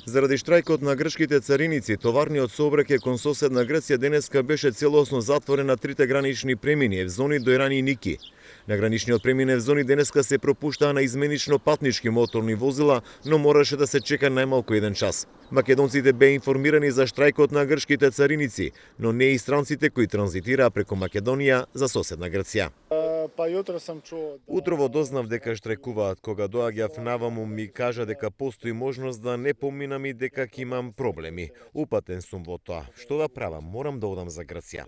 Заради штрајкот на грчките цариници, товарниот сообраќај кон соседна Грција денеска беше целосно затворен на трите гранични премини Евзони, Дојрани и Ники. На граничниот премин Евзони денеска се пропуштаа на изменично патнички моторни возила, но мораше да се чека најмалку 1 час. Македонците беа информирани за штрајкот на грчките цариници, но не и странците кои транзитираа преку Македонија за соседна Грција. Утрово дознав дека штрекуваат. Кога доаѓав наваму ми кажа дека постои можност да не поминам и дека ќе имам проблеми. Упатен сум во тоа. Што да правам? Морам да одам за Грција.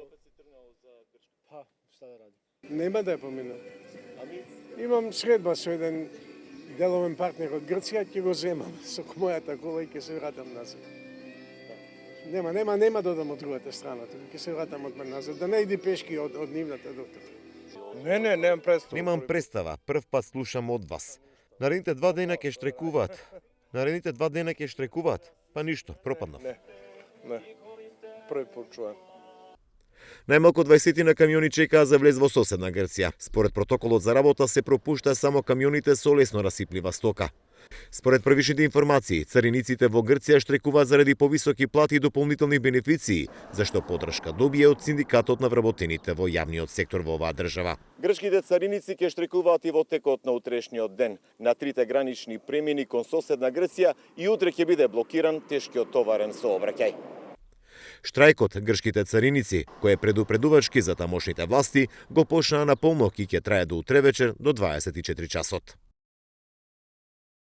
Нема да ја поминам. Имам средба со еден деловен партнер од Грција, ќе го земам со мојата кола и ќе се вратам назад. Нема да одам од другата страна, ќе се вратам од назад, да не иди пешки од нивната доктор. Не, немам представа. Немам представа, прв пат слушам од вас. Наредните 2 дена ќе штрекуваат. Па ништо, пропаднав. Не. Први пат чувам. Најмалку 20 на камиони чекаа за влез во соседна Грција. Според протоколот за работа се пропушта само камионите со лесно расиплива стока. Според првишните информации, цариниците во Грција штрекуваат заради повисоки плати и дополнителни бенефиции, зашто поддршка добија од синдикатот на вработените во јавниот сектор во оваа држава. Грчките цариници ќе штрекуваат и во текот на утрешниот ден на трите гранични премини кон соседна Грција и утре ќе биде блокиран тешкиот товарен сообраќај. Штрајкот грчките цариници, кој е предупредувачки за тамошните власти, го почнаа на полнок и ќе трае до утре вечер до 24 часот.